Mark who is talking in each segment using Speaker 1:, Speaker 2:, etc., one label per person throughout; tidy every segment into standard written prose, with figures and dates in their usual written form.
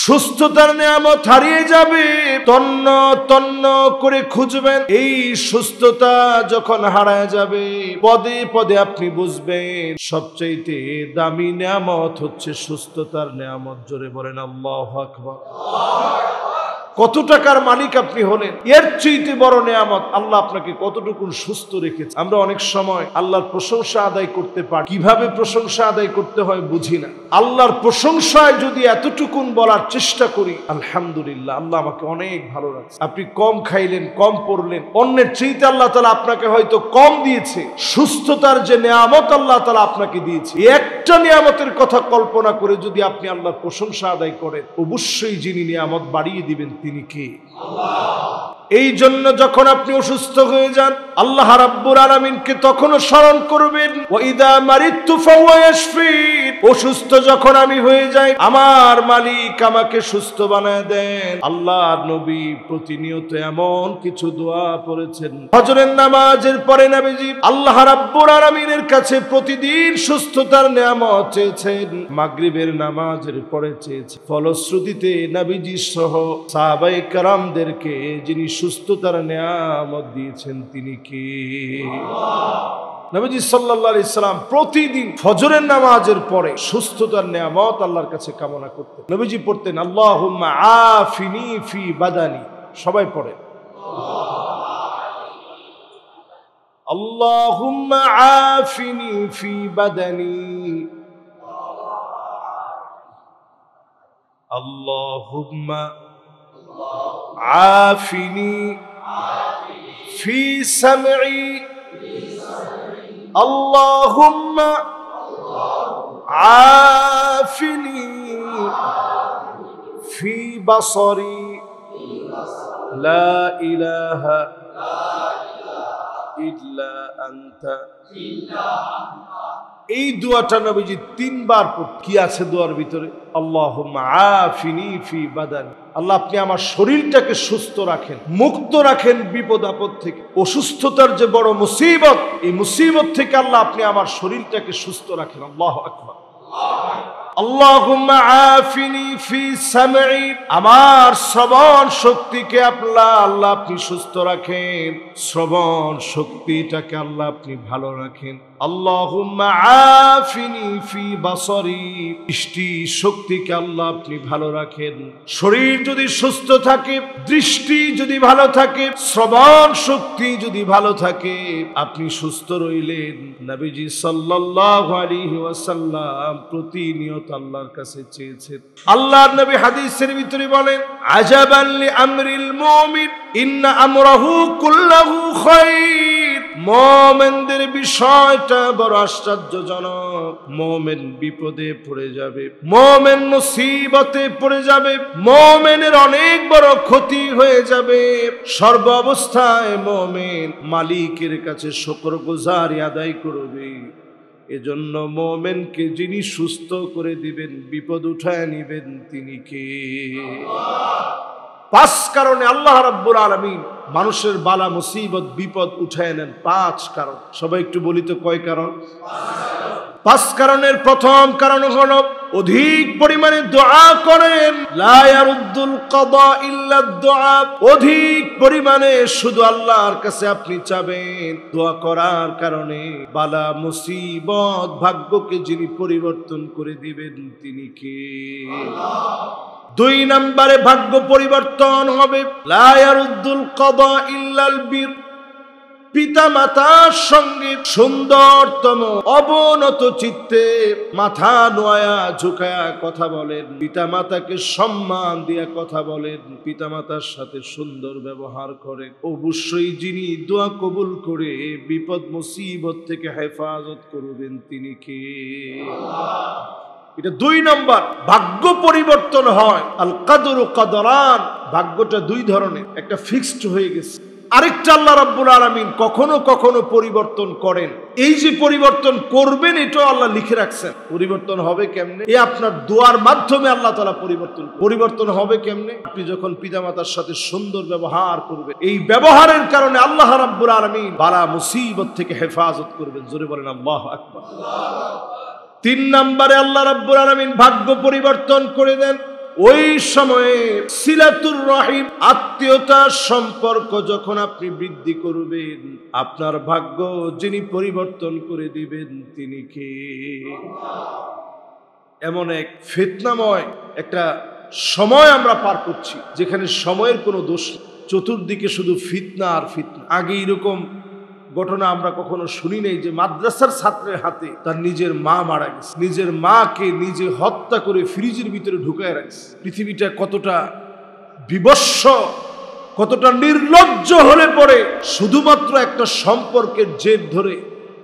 Speaker 1: সুস্থতার নিয়ামত হারিয়ে যাবে, তন্ন তন্ন করে খুঁজবেন। এই সুস্থতা যখন হারায় যাবে, পদে পদে আপনি বুঝবেন সবচাইতে দামি নিয়ামত হচ্ছে সুস্থতার নিয়ামত। জোরে বলেন আল্লাহু আকবার। কত টাকার মালিক আপনি হলেন, এর চাইতে বড় নিয়ামত আল্লাহ আপনাকে কতটুকু সুস্থ রেখেছে। আমরা অনেক সময় আল্লাহর প্রশংসা আদায় করতে পারি, কিভাবে প্রশংসা আদায় করতে হয় বুঝি না। আল্লাহর প্রশংসায় যদি এতটুকুন বলার চেষ্টা করি, আলহামদুলিল্লাহ, আল্লাহ আমাকে অনেক ভালো রাখছে। আপনি কম খাইলেন, কম পড়লেন, অন্যের চাইতে আল্লাহ তাআলা আপনাকে হয়তো কম দিয়েছে। সুস্থতার যে নিয়ামত আল্লাহ তাআলা আপনাকে দিয়েছে, একটা নিয়ামতের কথা কল্পনা করে যদি আপনি আল্লাহর প্রশংসা আদায় করেন, অবশ্যই যিনি নিয়ামত বাড়িয়ে দিবেন তিনি কে? আল্লাহ। এই জন্য যখন আপনি অসুস্থ হয়ে যান, আল্লাহ রাব্বুল আলামিনকে তখনও স্মরণ করবেন। ওয়া ইযা মারিতু ফাহুয়া ইয়াশফিন। অসুস্থ যখন আমি হয়ে যাই, আমার মালিক আমাকে সুস্থ বানায় দেন। আল্লাহর নবী প্রতিনিয়ত এমন কিছু দোয়া পড়েছেন। ফজরের নামাজের পরে নবীজি আল্লাহ রাব্বুল আলামিনের কাছে প্রতিদিন সুস্থতার নিয়ামত চেয়েছেন, মাগরিবের নামাজের পরে চেয়েছেন। ফলশ্রুতিতে নবীজি সহ সাহাবায়ে কেরামদেরকে যিনি সুস্থতার নিয়ামত দিয়েছেন তিনি কে? নবীজি সাল্লাল্লাহু আলাইহি সাল্লাম প্রতিদিন ফজরের নামাজের পরে সুস্থতার নিয়ামত আল্লাহর কাছে কামনা করতেন। নবীজি পড়তেন আল্লাহুম্মা আফিনি ফি বাদানি। সবাই পড়েন আল্লাহুম্মা আফিনি ফি বাদানি, আল্লাহুম্মা عافني في سمعي، اللهم عافني في بصري، لا إله إلا أنت। এই দোয়াটা নবীজি তিনবার পড়তেন। কি আছে দোয়ার ভিতরে? আল্লাহুম্মা আফিনি ফি বাদানি, আল্লাহ আপনি আমার শরীরটাকে সুস্থ রাখেন, মুক্ত রাখেন বিপদ আপদ থেকে। অসুস্থতার যে বড় মুসিবত, এই মুসিবত থেকে আল্লাহ আপনি আমার শরীরটাকে সুস্থ রাখেন। আল্লাহু আকবার। আল্লাহুম্মা আফিনি ফি সামঈ, আমার শ্রবণ শক্তিকে আল্লাহ আপনি সুস্থ রাখেন, শ্রবণ শক্তিটাকে আল্লাহ আপনি ভালো রাখেন। আল্লাহুম্মা আফিনি ফি বাসারি, দৃষ্টি শক্তিকে আল্লাহ আপনি ভালো রাখেন। শরীর যদি সুস্থ থাকে, দৃষ্টি যদি ভালো থাকে, শ্রবণ শক্তি যদি ভালো থাকে, আপনি সুস্থ রইলেন। নবীজি সাল্লাল্লাহু আলাইহি ওয়াসাল্লাম প্রতিনিয়ত আল্লাহর কাছে চেয়েছেন। আল্লাহর নবী হাদিসের ভিতরে বলেন, আজাবান লি আমরিল মুমিন ইন্না আমরাহু কুল্লাহু খায়র। মুমিনদের বিষয়টা বড় আশ্চর্যজনক। মুমিন বিপদে পড়ে যাবে, মুমিন মুসিবতে পড়ে যাবে, মুমিনের অনেক বড় ক্ষতি হয়ে যাবে। সর্ব অবস্থায় মুমিন মালিকের কাছে শুকরগুজারি আদায় করবে। এজন্য মুমিনকে যিনি সুস্থ করে দিবেন, বিপদ উঠায় নিবেন, তিনি কে? পাঁচ কারণে আল্লাহ রাব্বুল আলামিন মানুষের বালা মুসিবত বিপদ উঠায় নেন। পাঁচ কারণ। সবাই একটু বলি তো কয় কারণ? পাঁচ কারণের প্রথম কারণ হলো অধিক পরিমাণে দোয়া করেন। লা ইয়ারুদ্দুল কাদা ইল্লা দুআ। অধিক পরিমাণে শুধু আল্লাহর কাছে আপনি চাবেন। দোয়া করার কারণে বালা মুসিবত ভাগ্যকে যিনি পরিবর্তন করে দিবেন তিনি কে? দুই নম্বরে ভাগ্য পরিবর্তন হবে। লা ইয়ারুদ্দুল কাদা ইল্লাল বীর। পিতা মাতার সঙ্গে সুন্দরতম অবনত চিত্তে মাথা নোয়া ঝুঁকায়া কথা বলেন, পিতা মাতাকে সম্মান দিয়া কথা বলেন, পিতা মাতার সাথে সুন্দর ব্যবহার করে, অবশ্যই যিনি দোয়া কবুল করে বিপদ মুসিবত থেকে হেফাজত করবেন তিনি কে? এটা দুই নম্বর। ভাগ্য পরিবর্তন হয়। আল কাদরু কাদরান। ভাগ্যটা দুই ধরনের, একটা ফিক্সড হয়ে গেছে, আরেকটা আল্লাহ রাব্বুল আলামিন কখনো কখনো পরিবর্তন করেন। এই যে পরিবর্তন করবেন, এটাও আল্লাহ লিখে রাখছেন। পরিবর্তন হবে কেমনে? এই আপনার দোয়ার মাধ্যমে আল্লাহ তাআলা পরিবর্তন হবে কেমনে? আপনি যখন পিতামাতার সাথে সুন্দর ব্যবহার করবেন, এই ব্যবহারের কারণে আল্লাহ রাব্বুল আলামিন বালা মুসিবত থেকে হেফাজত করবেন। জোরে বলেন আল্লাহু আকবার। তিন নম্বরে আল্লাহ রাব্বুল আলামিন ভাগ্য পরিবর্তন করে দেন। ওই সময়ে সিলাতুর রহিম, আত্মীয়তার সম্পর্ক যখন আপনি বৃদ্ধি করবেন, আপনার ভাগ্য যিনি পরিবর্তন করে দিবেন তিনি কে? এমন এক ফিতনাময় একটা সময় আমরা পার করছি যেখানে সময়ের কোনো দোষ নেই। চতুর্দিকে শুধু ফিতনা আর ফিতনা। আগে এরকম ঘটনা আমরা কখনো শুনি নাই যে মাদ্রাসার ছাত্রের হাতে তার নিজের মা মারা গেছে, নিজের মাকে নিজে হত্যা করে ফ্রিজের ভিতরে ঢুকায় রাখছে। পৃথিবীটা কতটা বিবস্ব, কতটা নির্লজ্জ হলে পরে শুধুমাত্র একটা সম্পর্কের জেদ ধরে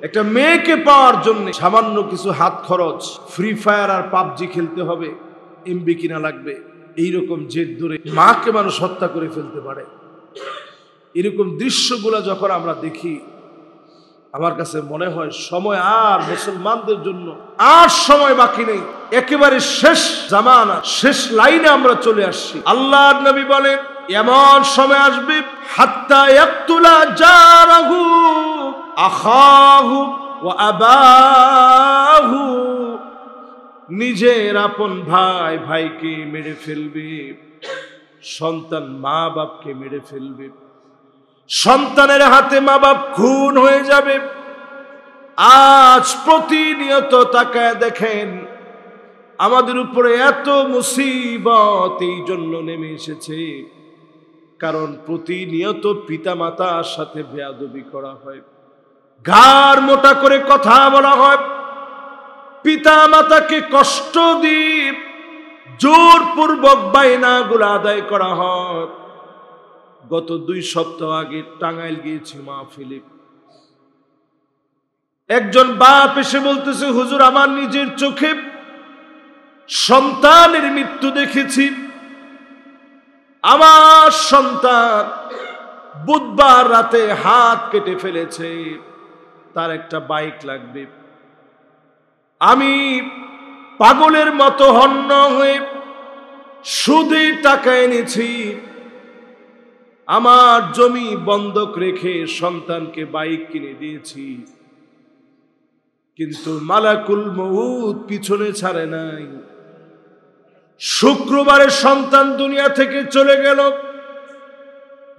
Speaker 1: একটা মেয়েকে পাওয়ার জন্য সামান্য কিছু হাত খরচ, ফ্রি ফায়ার আর পাবজি খেলতে হবে, এমবি কিনা লাগবে, এইরকম জেদ ধরে মাকে মানুষ হত্যা করে ফেলতে পারে। এরকম দৃশ্যগুলো যখন আমরা দেখি, আমার কাছে মনে হয় সময় আর মুসলমানদের জন্য আর সময় বাকি নেই। একেবারে শেষ জামানা, শেষ লাইনে আমরা চলে আসছি। আল্লাহর নবী বলেন, এমন সময় আসবে হাত্তা ইয়াকতুলা জারাহু আখাহু ওয়া আবাহু, নিজের আপন ভাই ভাইকে মেরে ফেলবে, সন্তান মা বাপকে মেরে ফেলবে, সন্তানের হাতে মা বাপ খুন হয়ে যাবে। আজ প্রতিনিয়ত তাকায় দেখেন আমাদের উপরে এত মুসিবত এই জন্য নেমে এসেছে কারণ প্রতিনিয়ত পিতা মাতার সাথে বেয়াদবি করা হয়, ঘাড় মোটা করে কথা বলা হয়, পিতা মাতাকে কষ্ট দিয়ে জোরপূর্বক বায়নাগুলো আদায় করা হয়। গত 2 সপ্তাহ আগে টাঙ্গাইল গিয়েছি মাহফিলে, একজন বাপ এসে বলতেছে, হুজুর আমার নিজের চোখে সন্তানের মৃত্যু দেখেছি। আমার সন্তান বুধবার রাতে হাত কেটে ফেলেছে, তার একটা বাইক লাগবে। আমি পাগলের মতো হন্য হয়ে সুদে টাকা এনেছি, আমার জমি বন্ধক রেখে সন্তানকে বাইক কিনে দিয়েছি, কিন্তু মালাকুল মউত পিছনে ছাড়ে নাই। শুক্রবারে সন্তান দুনিয়া থেকে চলে গেল,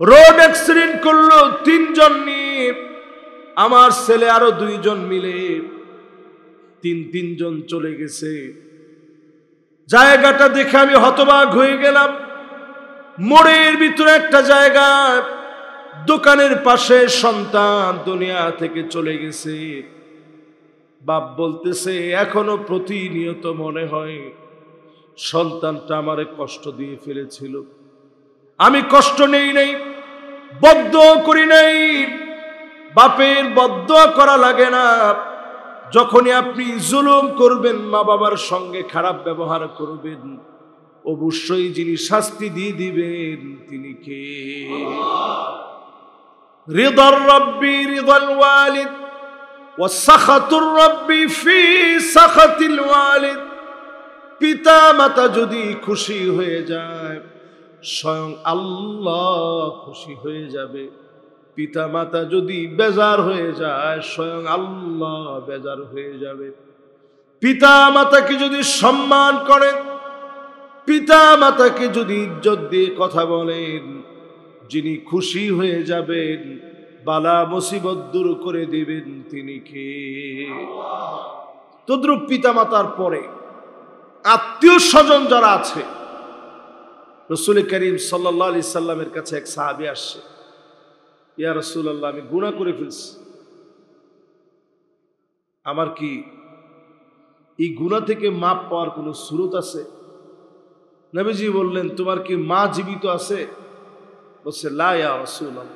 Speaker 1: রোড অ্যাক্সিডেন্ট করলো 3 জন নিয়ে, আমার ছেলে আরো 2 জন মিলে 3 জন চলে গেছে। জায়গাটা দেখে আমি হতবাক হয়ে গেলাম। মোড়ের ভিতরে একটা জায়গা, দোকানের পাশে সন্তান দুনিয়া থেকে চলে গেছে। বাপ বলতেছে, এখনো প্রতিনিয়ত মনে হয় সন্তানটা আমারে কষ্ট দিয়ে ফেলেছিল। আমি কষ্ট নেই নাই, বদদোয়া করি নাই। বাপের বদদোয়া করা লাগে না। যখনই আপনি জুলুম করবেন, মা বাবার সঙ্গে খারাপ ব্যবহার করবেন, অবশ্যই যিনি শাস্তি দিয়ে দিবেন তিনি কে? রিদার রাব্বি রিদাল ওয়ালিদ ওয়া সাখাতুর রাব্বি ফি সাখাতিল ওয়ালিদ। পিতা মাতা যদি খুশি হয়ে যায়, স্বয়ং আল্লাহ খুশি হয়ে যাবে। পিতা মাতা যদি বেজার হয়ে যায়, স্বয়ং আল্লাহ বেজার হয়ে যাবে। পিতা মাতাকে যদি সম্মান করেন, পিতা মাতাকে যদি ইজ্জত দিয়ে কথা বলেন, যিনি খুশি হয়ে যাবেন, বালা মুসিবত দূর করে দিবেন তিনি কে? তদ্রুপ পিতা মাতার পরে আত্মীয় স্বজন যারা আছে, রাসূল করিম সাল্লাল্লাহু আলাইহি সাল্লামের কাছে এক সাহাবী আসছে, ইয়া রাসূলুল্লাহ, আমি গুনাহ করে ফেলছি, আমার কি এই গুনাহ থেকে মাপ পাওয়ার কোনো সুরত আছে? নবীজি বললেন, তোমার কি মা জীবিত আছে? বলছে, লা ইয়া রাসূলুল্লাহ,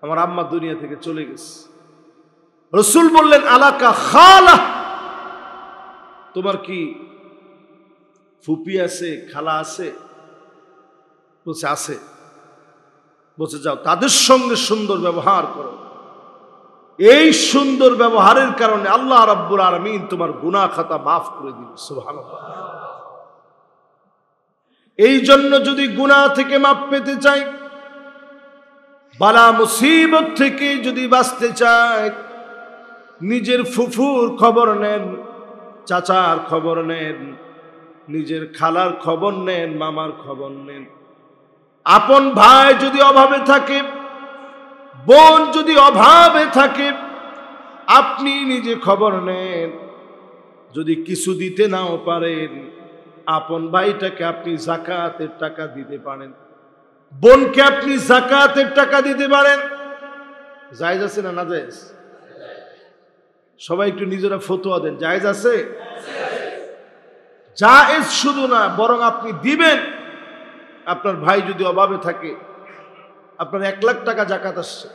Speaker 1: আমার আম্মা দুনিয়া থেকে চলে গেছে। রাসূল বললেন, আলাকা খালা, তোমার কি ফুপি আছে, খালা আছে? বলছে আছে। বলছে, যাও তাদের সঙ্গে সুন্দর ব্যবহার করো। এই সুন্দর ব্যবহারের কারণে আল্লাহ রাব্বুল আলামিন তোমার গুনাহ খাতা মাফ করে দিবেন। সুবহানাল্লাহ। এই জন্য যদি গুনাহ থেকে মাপ পেতে চাই, বালা মুসিবত থেকে যদি বাঁচতে চাই, নিজের ফুফুর খবর নেন, চাচার খবর নেন, নিজের খালার খবর নেন, মামার খবর নেন। আপন ভাই যদি অভাবে থাকে, বোন যদি অভাবে থাকে, আপনি নিজে খবর নেন। যদি কিছু দিতে নাও পারেন, আপন ভাইটাকে আপনি যাকাতের টাকা দিতে পারেন, বোনকে আপনি যাকাতের টাকা দিতে পারেন। জায়েজ আছে না নাজায়েজ? সবাই একটু নিজেরা ফতোয়া দেন, জায়েজ আছে? জায়েজ শুধু না, বরং আপনি দিবেন। আপনার ভাই যদি অভাবে থাকে, আপনার 1 লাখ টাকা যাকাত আসছে,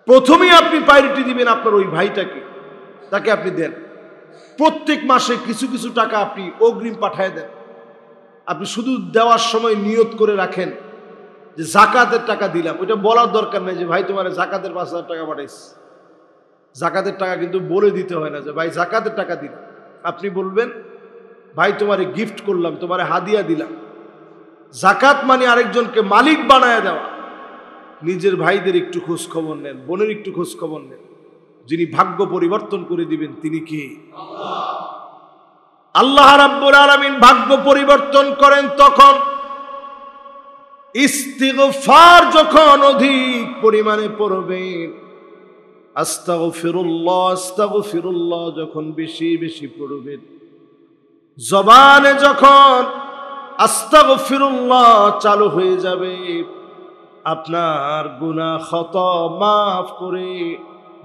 Speaker 1: প্রথমেই আপনি প্রায়োরিটি দিবেন আপনার ওই ভাইটাকে, তাকে আপনি দেন। প্রত্যেক মাসে কিছু কিছু টাকা আপনি অগ্রিম পাঠায় দেন। আপনি শুধু দেওয়ার সময় নিয়ত করে রাখেন যে যাকাতের টাকা দিলাম। ওইটা বলার দরকার নেই যে ভাই তোমার যাকাতের 5,000 টাকা পাঠাইছি। যাকাতের টাকা কিন্তু বলে দিতে হয় না যে ভাই যাকাতের টাকা দিলাম। আপনি বলবেন ভাই তোমারে গিফট করলাম, তোমারে হাদিয়া দিলাম। যাকাত মানে আরেকজনকে মালিক বানায় দেওয়া। নিজের ভাইদের একটু খোঁজ খবর নেন, বোনের একটু খোঁজ খবর নেন। যিনি ভাগ্য পরিবর্তন করে দিবেন তিনি কে? আল্লাহ রাব্বুল আলামিন ভাগ্য পরিবর্তন করেন তখন ইস্তিগফার যখন অধিক পরিমাণে পড়বেন, আস্তাগফিরুল্লাহ আস্তাগফিরুল্লাহ যখন বেশি বেশি পড়বেন, জবানে যখন আস্তাগফিরুল্লাহ চালু হয়ে যাবে, আপনার গুনাহ খতা মাফ করে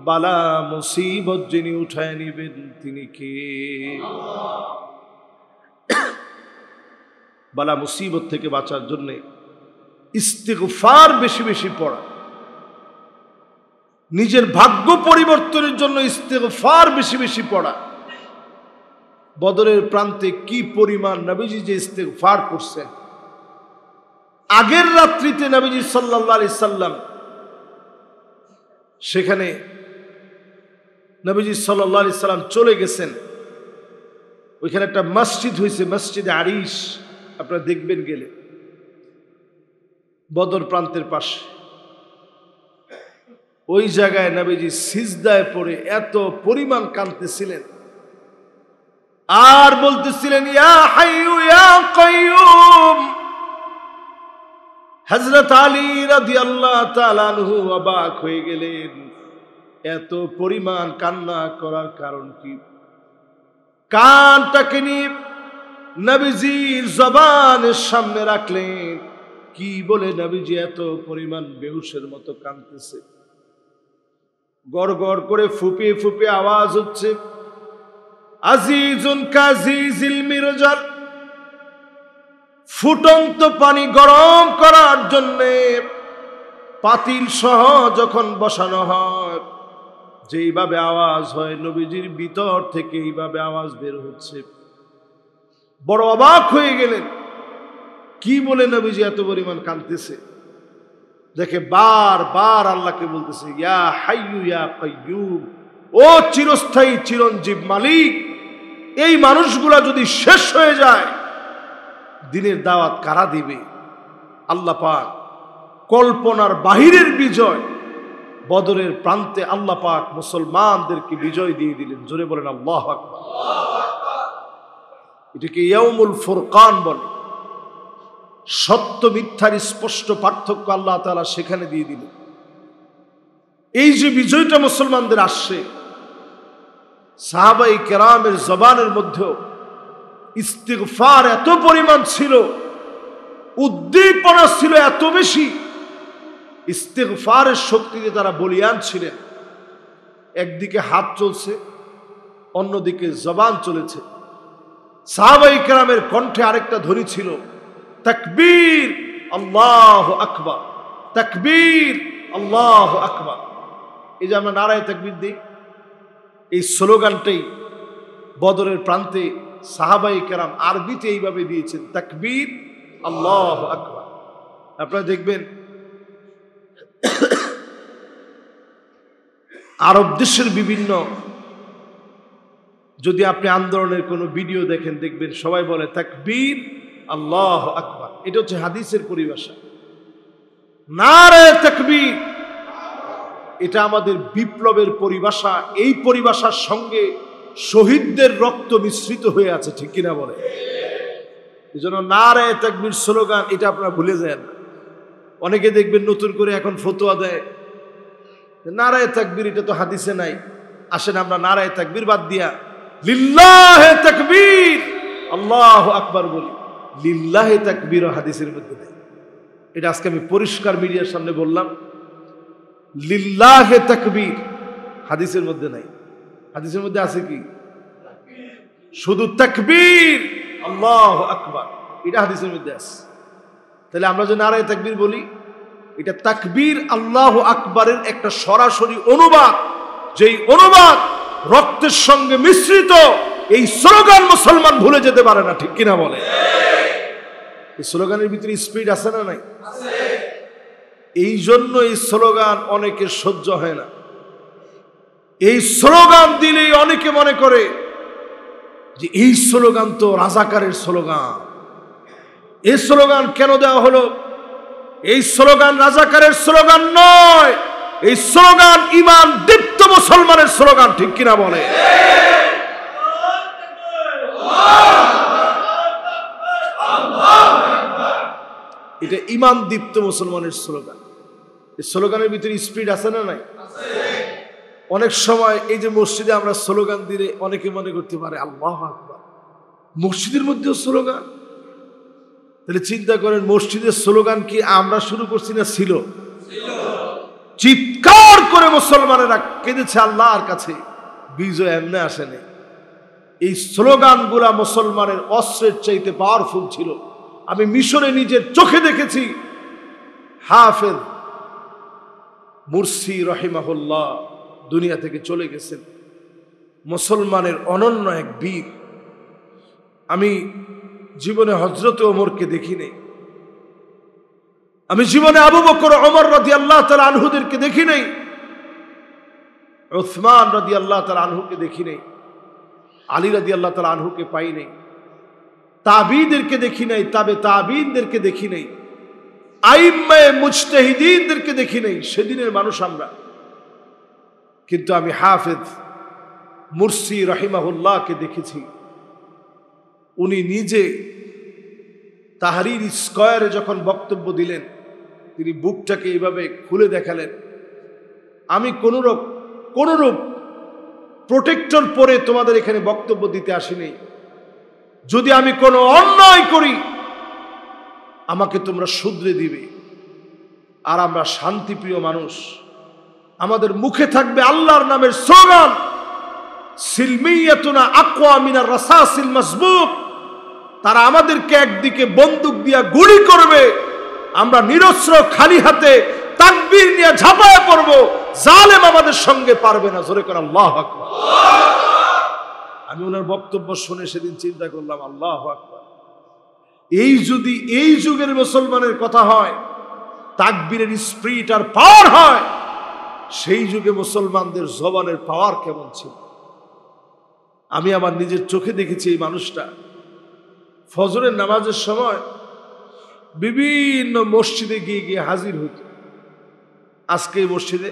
Speaker 1: বালা মুসিবত যিনি উঠায় নিবেন তিনি কে? বালা মুসিবত থেকে বাঁচার জন্য ইস্তিগফার বেশি বেশি পড়া, নিজের ভাগ্য পরিবর্তনের জন্য ইস্তিগফার বেশি বেশি পড়া। বদরের প্রান্তে কি পরিমাণ নবীজি যে ইস্তিগফার করছেন। আগের রাত্রিতে নবীজি সাল্লাল্লাহু আলাইহি সাল্লাম সেখানে নবীজি সাল্লাল্লাহু আলাইহি সাল্লাম চলে গেছেন। ওইখানে একটা মসজিদ হয়েছে, মসজিদে আরিশ, আপনারা দেখবেন গেলে, বদর প্রান্তের পাশে। ওই জায়গায় নবীজি সিজদায় পড়ে এত পরিমাণ কাঁদতেছিলেন আর বলতেছিলেন ইয়া হাইয়ু ইয়া কাইয়ুম। হযরত আলী রাদিয়াল্লাহু তাআলা আনহু অবাক হয়ে গেলেন, এত পরিমাণ কান্না করার কারণ কি? কানটাকে নিয়ে নবীজির জবানের সামনে রাখলেন। কি বলে নবীজি এত পরিমাণ বেহুশের মতো কাঁদতেছে? গড় গড় করে ফুপিয়ে ফুপিয়ে আওয়াজ হচ্ছে, আজিজুন কাজিজিল মিরজাল। ফুটন্ত পানি গরম করার জন্য পাতিল সহ যখন বসানো হয়, যেইভাবে আওয়াজ হয় নবীজির ভিতর থেকে এইভাবে আওয়াজ বের হচ্ছে। বড় অবাক হয়ে গেলেন, কি বলে নবীজি এত পরিমাণ কাঁদতেছে? দেখে বারবার আল্লাহকে বলতেছে ইয়া হাইয়ু ইয়া কাইয়ুম, ও চিরস্থায়ী চিরঞ্জীব মালিক, এই মানুষগুলা যদি শেষ হয়ে যায় দিনের দাওয়াত কারা দিবে? আল্লাহ পাক কল্পনার বাহিরের বিজয় বদরের প্রান্তে আল্লাহ পাক মুসলমানদেরকে বিজয় দিয়ে দিলেন। জোরে বলেন আল্লাহু আকবার। এটাকে ইয়াউমুল ফুরকান বলে। সত্য মিথ্যার স্পষ্ট পার্থক্য আল্লাহ তাআলা সেখানে দিয়ে দিলেন। এই যে বিজয়টা মুসলমানদের আসছে, সাহাবায়ে কেরামের জবানের মধ্যে ইস্তিগফার এত পরিমাণ ছিল, উদ্দীপনা ছিল এত বেশি, ইস্তিগফারের শক্তিতে তারা বলিয়ান ছিলেন। একদিকে হাত চলছে, অন্যদিকে জবান চলেছে। সাহাবায়ে কেরামের কণ্ঠে আরেকটা ধ্বনি ছিল তাকবীর আল্লাহু আকবার, তাকবীর আল্লাহু আকবার। এই যে আমরা নারায়ে তাকবীর দিই, এই স্লোগানটাই বদরের প্রান্তে সাহাবায়ে কেরাম আরবিতে এইভাবে দিয়েছেন, তাকবীর আল্লাহু আকবার। আপনারা দেখবেন আরব দেশের বিভিন্ন, যদি আপনি আন্দোলনের কোনো ভিডিও দেখেন দেখবেন সবাই বলে তাকবীর আল্লাহু আকবার। এটা হচ্ছে হাদিসের পরিভাষা। নারায়ে তাকবীর এটা আমাদের বিপ্লবের পরিভাষা। এই পরিভাষার সঙ্গে শহীদদের রক্ত মিশ্রিত হয়ে আছে, ঠিক কিনা বলে? এই জন্য নারায়ে তাকবীর স্লোগান এটা আপনারা ভুলে যান। অনেকে দেখবেন নতুন করে এখন ফতোয়া দেয় নারায়ে তাকবীর, এটা তো হাদিসে নাই। আসেন আমরা নারায়ে তাকবীর বাদ দিয়া লিল্লাহে তাকবীর আল্লাহু আকবার বলি। লিল্লাহে তাকবীর হাদিসের মধ্যে নেই, এটা আজকে আমি পরিষ্কার মিডিয়ার সামনে বললাম। লিল্লাহে তাকবীর হাদিসের মধ্যে নাই। হাদিসের মধ্যে আছে কি? শুধু তাকবীর আল্লাহু আকবার, এটা হাদিসের মধ্যে আছে। তাহলে আমরা যে নারায়ে তাকবীর বলি, এটা তাকবীর আল্লাহু আকবারের একটা সরাসরি অনুবাদ, যেই অনুবাদ রক্তের সঙ্গে মিশ্রিত। এই স্লোগান মুসলমান ভুলে যেতে পারে না, ঠিক কিনা বলে? এই স্লোগানের ভিতরে স্পিড আছে না নাই? এই জন্য এই স্লোগান অনেকের সহ্য হয় না। এই স্লোগান দিলেই অনেকে মনে করে যে এই স্লোগান তো রাজাকারের স্লোগান। এই স্লোগান কেন দেওয়া হলো? এই স্লোগান রাজাকারের স্লোগান নয়, এই স্লোগান ঈমান দীপ্ত মুসলমানের স্লোগান, ঠিক কিনা বলে? এটা ঈমান দীপ্ত মুসলমানের স্লোগান। এই স্লোগানের ভিতরে স্পিড আছে না নাই? অনেক সময় এই যে মসজিদে আমরা স্লোগান দিলে অনেকে মনে করতে পারে আল্লাহু আকবার, মসজিদের মধ্যেও স্লোগান। তাহলে চিন্তা করেন, মসজিদের স্লোগান কি আমরা শুরু করছি না ছিল? চিৎকার করে মুসলমানেরা কেঁদেছে আল্লাহর কাছে, বিজয় এমনি আসেনি। এই স্লোগানগুলা মুসলমানের অস্ত্রের চাইতে পাওয়ারফুল ছিল। আমি মিশরে নিজের চোখে দেখেছি। হাফেজ মুরসি রহিমাহুল্লাহ দুনিয়া থেকে চলে গেছেন, মুসলমানের অনন্য এক বীর। আমি জীবনে হযরত ওমরকে দেখি নাই, আমি জীবনে আবু বকর ওমর রাদিয়াল্লাহু তাআলা আনহুদেরকে দেখি নাই, উসমান রাদিয়াল্লাহু তাআলা আনহুকে দেখি নাই, আলী রাদিয়াল্লাহু তাআলা আনহুকে পাই নাই, তাবিঈদেরকে দেখি নাই, তাবিঈনদেরকে দেখি নাই, আইম্মায়ে মুজতাহিদিনদেরকে দেখি নাই। সেদিনের মানুষ আমরা। কিন্তু আমি হাফেজ মুরসি রহিমাহুল্লাহকে দেখেছি। উনি নিজে তাহরির স্কয়ারে যখন বক্তব্য দিলেন, তিনি বুকটাকে এইভাবে খুলে দেখালেন, আমি কোনরূপ প্রোটেক্টর পরে তোমাদের এখানে বক্তব্য দিতে আসিনি। যদি আমি কোনো অন্যায় করি আমাকে তোমরা শুধরে দিবে। আর আমরা শান্তিপ্রিয় মানুষ, আমাদের মুখে থাকবে আল্লাহর নামের স্লোগান, সিলমিয়াতুনা আকওয়া মিনার রাসাসিল মাসবুক। তারা আমাদেরকে একদিকে বন্দুক দিয়া গুলি করবে, আমরা নিরস্ত্র খালি হাতে তাকবীর নিয়ে ঝাঁপায় পড়ব, জালেম আমাদের সঙ্গে পারবে না। জোরে করে আল্লাহু আকবার। আমি ওনার বক্তব্য শুনে সেদিন চিন্তা করলাম, আল্লাহু আকবার, এই যদি এই যুগের মুসলমানের কথা হয়, তাকবীরের স্পিরিট আর পাওয়ার হয়, সেই যুগে মুসলমানদের জবানের পাওয়ার কেমন ছিল। আমি আমার নিজের চোখে দেখেছি এই মানুষটা ফজরের নামাজের সময় বিভিন্ন মসজিদে গিয়ে গিয়ে হাজির হইত। আজকে এই মসজিদে,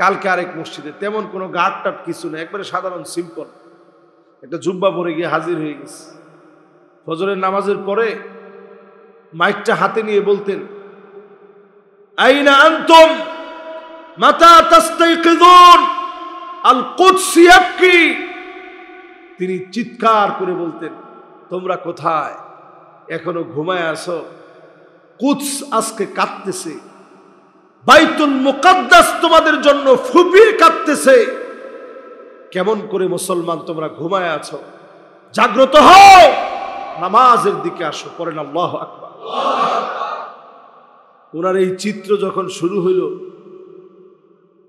Speaker 1: কালকে আরেক মসজিদে, তেমন কোনো গার্ড টাট কিছু না, একবারে সাধারণ সিম্পল একটা জুব্বা পরে গিয়ে হাজির হয়ে গেছে। ফজরের নামাজের পরে মাইকটা হাতে নিয়ে বলতেন, আইনা আনতুম মাতা তাস্তাইকিযুন আল কুদস ইয়াবকি। তিনি চিৎকার করে বলতেন, তোমরা কোথায়, এখনো ঘুমায় আছো? কুদস আজকে কাঁদতেছে, বাইতুল মুকাদ্দাস তোমাদের জন্য ফুপিয়ে কাঁদতেছে। কেমন করে মুসলমান তোমরা ঘুমায় আছো? জাগ্রত হও, নামাজের দিকে আসো, পড়েন আল্লাহু আকবার। ওনার এই চিত্র যখন শুরু হইল,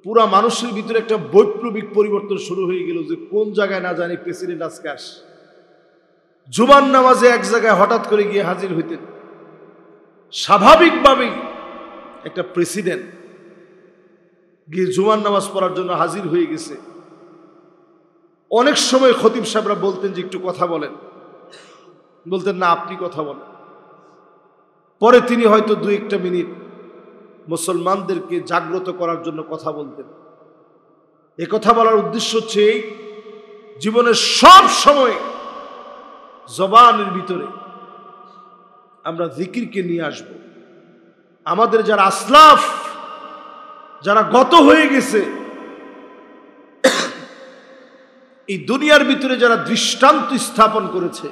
Speaker 1: পুরা মানুষের ভিতরে একটা বৈপ্লবিক পরিবর্তন শুরু হয়ে গেল, যে কোন জায়গায় না জানি প্রেসিডেন্ট আজকে আস। জুমার নামাজে এক জায়গায় হঠাৎ করে গিয়ে হাজির হইতেন, স্বাভাবিকভাবেই একটা প্রেসিডেন্ট গিয়ে জুমার নামাজ পড়ার জন্য হাজির হয়ে গেছে। অনেক সময় খতিব সাহেবরা বলতেন যে একটু কথা বলেন, বলতেন না আপনি কথা বলেন। পরে তিনি হয়তো 2-1 মিনিট মুসলমানদেরকে জাগ্রত করার জন্য কথা বলতেন। এ কথা বলার উদ্দেশ্য হচ্ছে এই, জীবনের সব সময় জবানের ভিতরে আমরা জিকিরকে নিয়ে আসব। আমাদের যারা আসলাফ, যারা গত হয়ে গেছে, এই দুনিয়ার ভিতরে যারা দৃষ্টান্ত স্থাপন করেছে,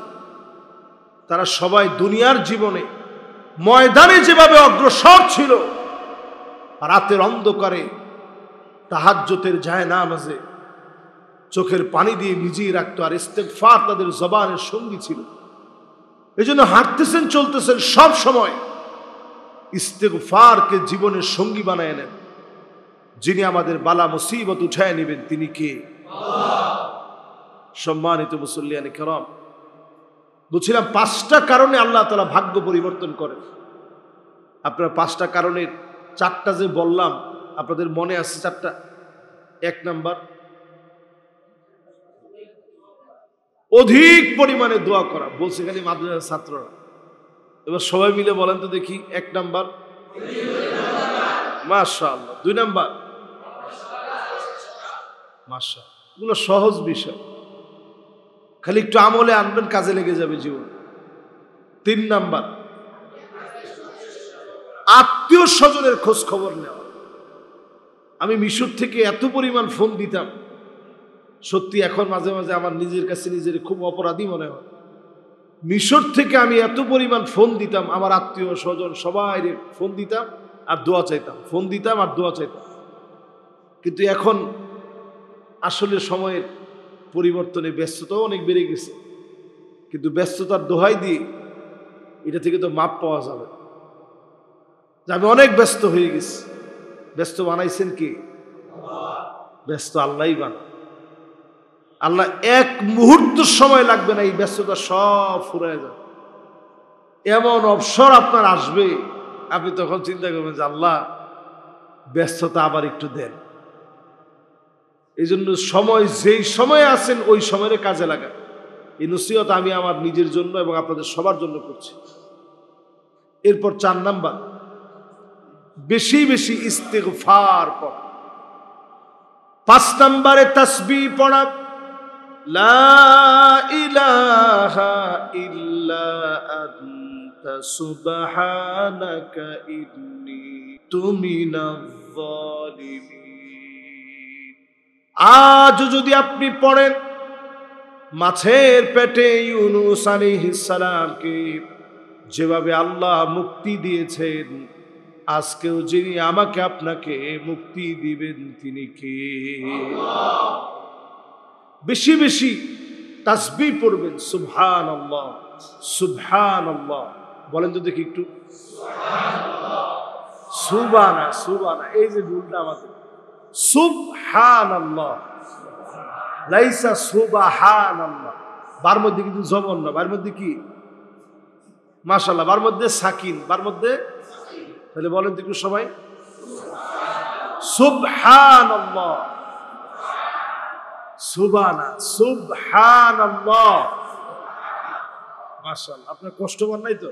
Speaker 1: তারা সবাই দুনিয়ার জীবনে ময়দানে যেভাবে অগ্রসর ছিল, রাতের অন্ধকারে তাহাজ্জুদের জায়নামাজে চোখের পানি দিয়ে ভিজিয়ে রাখতো, আর ইস্তেগফার তাদের জবানের সঙ্গী ছিল। এই জন্য হাঁটতেছেন চলতেছেন সব সময় ইস্তেগফারকে জীবনের সঙ্গী বানায় নেন। যিনি আমাদের বালা মুসিবত উঠায় নেবেন তিনি কে? সম্মানিত মুসল্লিয়ান কিরাম, বলছিলাম 5টা কারণে আল্লাহ তাআলা ভাগ্য পরিবর্তন করেন। আপনারা 5টা কারণের 4টা যে বললাম, আপনাদের মনে আছে 4টা? 1 নাম্বার, অধিক পরিমাণে দোয়া করা। বলছে খালি মাদ্রাসার ছাত্ররা, এবার সবাই মিলে বলেন তো দেখি। 1 নাম্বার মাশাআল্লাহ, 2 নাম্বার মাশাআল্লাহ। এগুলো সহজ বিষয়, খালি একটু আমলে আনবেন, কাজে লেগে যাবে জীবন। 3 নাম্বার আত্মীয় স্বজনের খোঁজ খবর নেওয়া। আমি মিশর থেকে এত পরিমাণ ফোন দিতাম, সত্যি এখন মাঝে মাঝে আমার নিজের কাছে নিজের খুব অপরাধী মনে হয়। মিশর থেকে আমি এত পরিমাণ ফোন দিতাম, আমার আত্মীয় স্বজন সবাই ফোন দিতাম আর দোয়া চাইতাম, ফোন দিতাম আর দোয়া চাইতাম। কিন্তু এখন আসলে সময়ের পরিবর্তনে ব্যস্ততাও অনেক বেড়ে গেছে, কিন্তু ব্যস্ততার দোহাই দিয়ে এটা থেকে তো মাপ পাওয়া যাবে যে আমি অনেক ব্যস্ত হয়ে গেছি। ব্যস্ত বানাইছেন কি? ব্যস্ত আল্লাহই বানা। আল্লাহ 1 মুহূর্ত সময় লাগবে না, এই ব্যস্ততা সব ফুরায় যাবে। এমন অবসর আপনার আসবে, আপনি তখন চিন্তা করবেন যে আল্লাহ ব্যস্ততা আবার একটু দেন। এই জন্য সময়, যেই সময়ে আছেন ওই সময়ের কাজে লাগা। এই নসিহত আমি আমার নিজের জন্য এবং আপনাদের সবার জন্য করছি। এরপর 4 নাম্বার, বেশি বেশি ইস্তেগফার পড়া। 5 নাম্বারে তাসবিহ পড়া। লা ইলাহা ইল্লা আনতা সুবহানাকা ইন্নী কুনতু মিনাজ জালিমিন। আজ যদি আপনি পড়েন, মাছের পেটে ইউনূস আলাইহিস সালামকে যেভাবে আল্লাহ মুক্তি দিয়েছেন, আজকেও যিনি আমাকে আপনাকে মুক্তি দিবেন তিনি কে? বেশি বেশি তাসবিহ পড়বেন। সুবহানাল্লাহ, সুবহানাল্লাহ বলেন তো দেখি একটু। সুবহানা, সুবহানা, এই যে ভুলটা আমাদের, সুবহানাল্লাহ লাইসা সুবহানাল্লাহ। বার মধ্যে কিন্তু জবর না, বার মধ্যে কি? মাশাআল্লাহ, বার মধ্যে সাকিন, বার মধ্যে। তাহলে বলেন তো একটু সবাই, সুবহানাল্লাহ, সুবহানা, সুবহানাল্লাহ। মাশাআল্লাহ, আপনার কষ্ট পান নাই তো?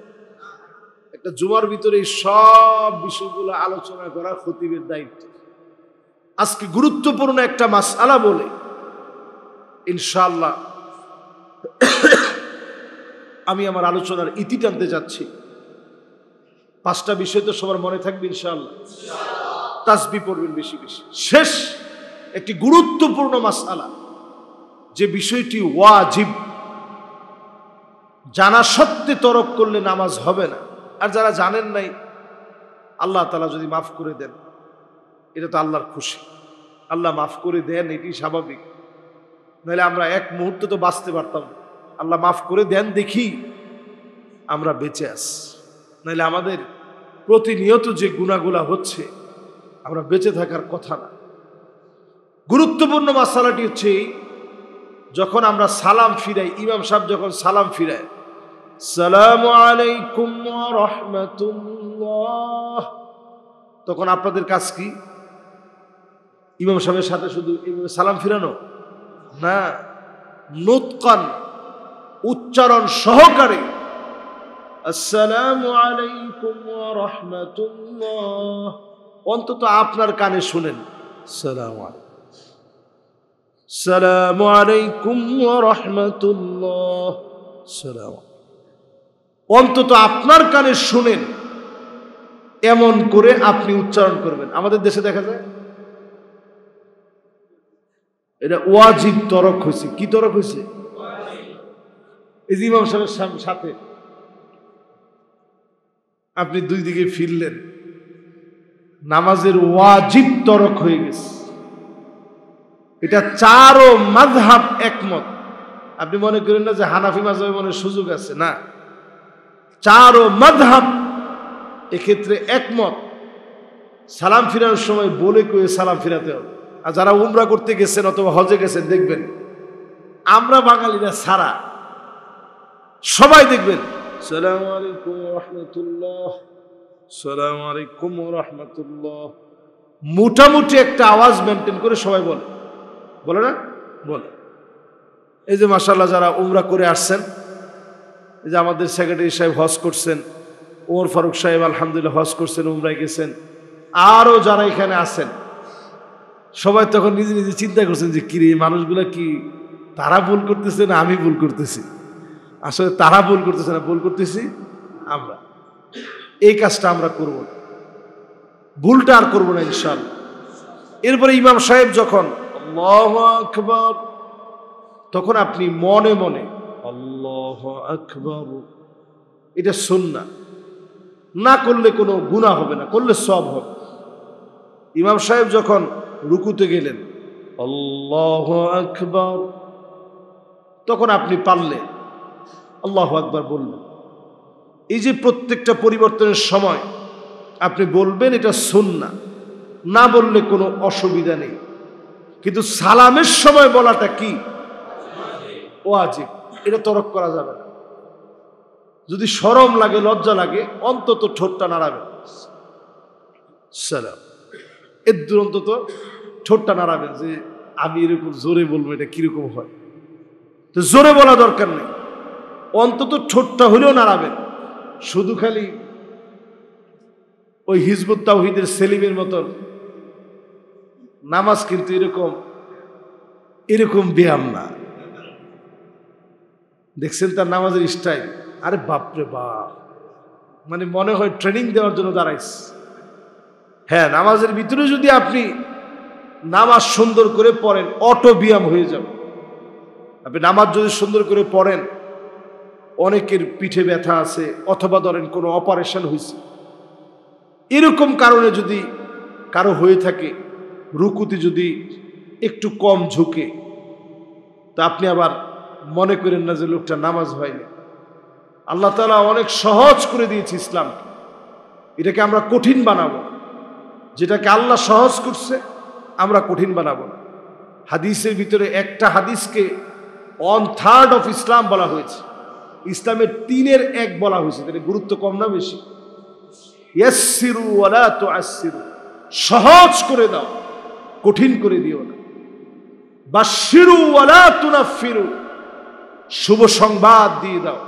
Speaker 1: একটা জুমার ভিতরে সব বিষয়গুলো আলোচনা করা খতিবের দায়িত্ব। আজকে গুরুত্বপূর্ণ একটা মাসআলা বলে ইনশাআল্লাহ আমি আমার আলোচনার ইতি টানতে যাচ্ছি। 5টা বিষয় তো সবার মনে থাকবে ইনশাআল্লাহ। তাসবিহ পড়বেন বেশি বেশি। শেষ একটি গুরুত্বপূর্ণ মাসআলা, যে বিষয়টি ওয়াজিব, জানা সত্ত্বে তরক করলে নামাজ হবে না। আর যারা জানেন নাই, আল্লাহ তাআলা যদি মাফ করে দেন, এটা তো আল্লাহর খুশি। আল্লাহ মাফ করে দেন, এটি স্বাভাবিক। নাহলে আমরা 1 মুহূর্ত তো বাঁচতে পারতাম। আল্লাহ মাফ করে দেন দেখি আমরা বেঁচে আছি, নাহলে আমাদের প্রতিনিয়ত যে গুনাহগুলা হচ্ছে, আমরা বেঁচে থাকার কথা না। গুরুত্বপূর্ণ মাসালাটি হচ্ছে, যখন আমরা সালাম ফিরাই, ইমাম সাহেব যখন সালাম ফিরায়, সালামু আলাইকুম ওয়া রাহমাতুল্লাহ, তখন আপনাদের কাজ কি? ইমাম সাহেবের সাথে শুধু সালাম ফিরানো না, নুতকান, উচ্চারণ সহকারে আসসালামু আলাইকুম ওয়া রাহমাতুল্লাহ অন্তত আপনার কানে শুনেন। আসসালামু আলাইকুম ওয়া রাহমাতুল্লাহ। অন্তত আপনার কানে শুনেন এমন করে আপনি উচ্চারণ করবেন। আমাদের দেশে দেখা যায় এটা ওয়াজিব তরক হয়েছে। কি তরক হয়েছে? এই যে ইমাম সাহেবের সাথে আপনি দুই দিকে ফিরলেন, নামাজের ওয়াজিব তরক হয়ে গেছে। এটা চারো মাযহাব একমত। আপনি মনে করেন না যে হানাফি মাযহাবে মনে সুযোগ আছে, না, চারো মাযহাব এক্ষেত্রে একমত। সালাম ফিরানোর সময় বলে কয়ে সালাম ফিরাতে হবে। আর যারা উমরা করতে গেছেন অথবা হজে গেছেন, দেখবেন আমরা বাঙালিরা সারা সবাই দেখবেন সালাম আলাইকুম রাহমাতুল্লাহ, সালাম আলাইকুম রাহমাতুল্লাহ, মোটামুটি একটা আওয়াজ মেনটেন করে সবাই বলে, বলে না? বলে। এই যে মাশাআল্লাহ যারা উমরা করে আসছেন, এই যে আমাদের সেক্রেটারি সাহেব হজ করছেন, ওমর ফারুক সাহেব আলহামদুলিল্লাহ হজ করছেন, উমরায় গেছেন, আরও যারা এখানে আছেন সবাই তখন নিজে নিজে চিন্তা করছেন যে কি রে, মানুষগুলো কি তারা ভুল করতেছে না আমি ভুল করতেছি? আসলে তারা ভুল করতেছে না, ভুল করতেছি আমরা। এই কাজটা আমরা করব না, ভুলটা আর করবো না ইনশাআল্লাহ। এরপরে ইমাম সাহেব যখন আল্লাহু আকবার, তখন আপনি মনে মনে আল্লাহু আকবার, এটা সুন্নাহ, না করলে কোনো গুনাহ হবে না, করলে সওয়াব হবে। ইমাম সাহেব যখন রুকুতে গেলেন আল্লাহু আকবার, তখন আপনি পারলে আল্লাহু আকবার বলবেন। এই যে প্রত্যেকটা পরিবর্তনের সময় আপনি বলবেন, এটা সুন্নাহ, না বললে কোনো অসুবিধা নেই। কিন্তু সালামের সময় বলাটা কি? ওয়াজিব। এটা তরক করা যাবে না। যদি শরম লাগে, লজ্জা লাগে, অন্তত ঠোঁটটা নাড়াবেন, সালাম এর দূর অন্তত ঠোঁটটা নাড়াবেন যে আমি এরকম জোরে বলবো, এটা কিরকম হয়। তো জোরে বলা দরকার নেই, অন্তত ঠোঁটটা হলেও নাড়াবেন। শুধু খালি ওই হিজবুত তাওহীদের সেলিমের মতন নামাজ কিন্তু এরকম ব্যায়াম না। দেখছেন তার নামাজের স্টাইল, আরে বাপরে বাপ, মানে মনে হয় ট্রেনিং দেওয়ার জন্য দাঁড়াইছে। হ্যাঁ, নামাজের ভিতরে যদি আপনি নামাজ সুন্দর করে পড়েন, অটো ব্যায়াম হয়ে যাবে। আপনি নামাজ যদি সুন্দর করে পড়েন, অনেকের পিঠে ব্যথা আছে অথবা ধরেন কোনো অপারেশন হয়েছে, এরকম কারণে যদি কারো হয়ে থাকে, রুকুতে যদি একটু কম ঝুঁকে, তা আপনি আবার মনে করেন না যে লোকটা নামাজ হয়নি। আল্লাহ তাআলা অনেক সহজ করে দিয়েছে ইসলাম, এটাকে আমরা কঠিন বানাবো। যেটাকে আল্লাহ সহজ করছে আমরা কঠিন বানাবো না। হাদিসের ভিতরে একটা হাদিসকে 1/3 অফ ইসলাম বলা হয়েছে, ইসলামের 3/1 বলা হয়েছে। তাহলে গুরুত্ব কম না বেশি? ইয়াসসিরু ওয়ালা তুআসসিরু, সহজ করে দাও, কঠিন করে দিও না। বাশশিরু ওয়ালা তুনাফফিরু, শুভ সংবাদ দিয়ে দাও,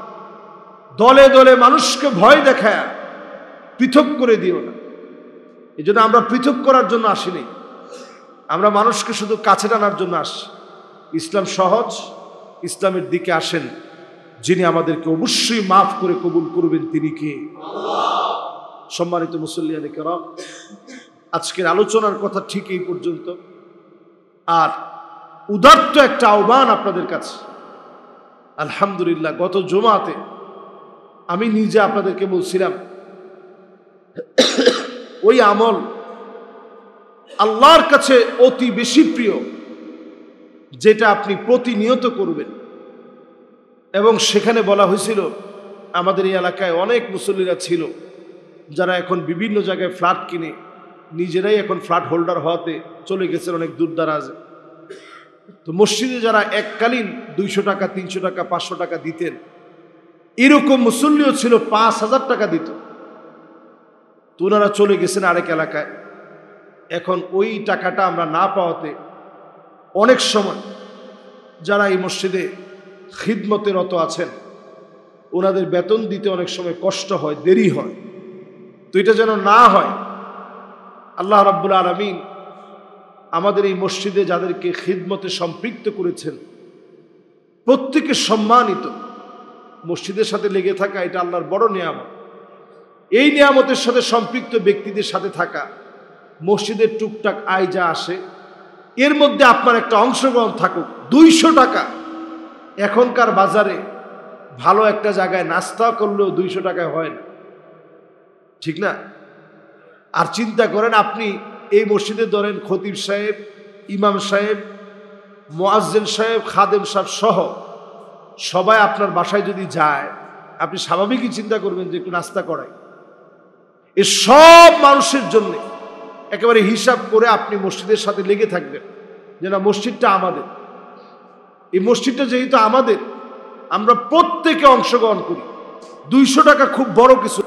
Speaker 1: দলে দলে মানুষকে ভয় দেখায় পৃথক করে দিও না। এই জন্য আমরা পৃথক করার জন্য আসিনি, আমরা মানুষকে শুধু কাছে টানার জন্য আসি। ইসলাম সহজ, ইসলামের দিকে আসেন যিনি আমাদেরকে অবশ্যই মাফ করে কবুল করবেন, তিনি কে? আল্লাহ। সম্মানিত মুসল্লিয়ানে কেরাম, আজকের আলোচনার কথা ঠিক এই পর্যন্ত। আর উদাত্ত একটা আহ্বান আপনাদের কাছে। আলহামদুলিল্লাহ, গত জুমাতে আমি নিজে আপনাদেরকে বলছিলাম, ওই আমল আল্লাহর কাছে অতি বেশি প্রিয় যেটা আপনি প্রতিনিয়ত করবেন। এবং সেখানে বলা হয়েছিল, আমাদের এই এলাকায় অনেক মুসল্লিরা ছিল যারা এখন বিভিন্ন জায়গায় ফ্ল্যাট কিনে নিজেরাই এখন ফ্ল্যাট হোল্ডার হওয়াতে চলে গেছেন অনেক দূর দারাজে। তো মসজিদে যারা এককালীন 200 টাকা, 300 টাকা, 500 টাকা দিতেন, এরকম মুসল্লিও ছিল 5000 টাকা দিত। তো ওনারা চলে গেছেন আরেক এলাকায়। এখন ওই টাকাটা আমরা না পাওয়াতে অনেক সময় যারা এই মসজিদে খিদমতে রত আছেন, ওনাদের বেতন দিতে অনেক সময় কষ্ট হয়, দেরি হয়। তো এটা যেন না হয়, আল্লাহ রাব্বুল আলামিন আমাদের এই মসজিদে যাদেরকে খিদমতে সম্পৃক্ত করেছেন প্রত্যেকে সম্মানিত, মসজিদের সাথে লেগে থাকা এটা আল্লাহর বড় নিয়ামত। এই নিয়ামতের সাথে সম্পৃক্ত ব্যক্তিদের সাথে থাকা, মসজিদের টুকটাক আয় যা আসে এর মধ্যে আপনার একটা অংশগ্রহণ থাকুক। 200 টাকা, এখনকার বাজারে ভালো একটা জায়গায় নাস্তা করলেও 200 টাকায় হয় না, ঠিক না? আর চিন্তা করেন, আপনি এই মসজিদে ধরেন খতিব সাহেব, ইমাম সাহেব, মুয়াজ্জিন সাহেব, খাদেম সাহেব সহ সবাই আপনার বাসায় যদি যায়, আপনি স্বাভাবিকই চিন্তা করবেন যে একটু নাস্তা করাই। এ সব মানুষের জন্য একেবারে হিসাব করে আপনি মসজিদের সাথে লেগে থাকবেন যে না, মসজিদটা আমাদের। এই মসজিদটা যেহেতু আমাদের, আমরা প্রত্যেকে অংশগ্রহণ করি। 200 টাকা খুব বড় কিছু।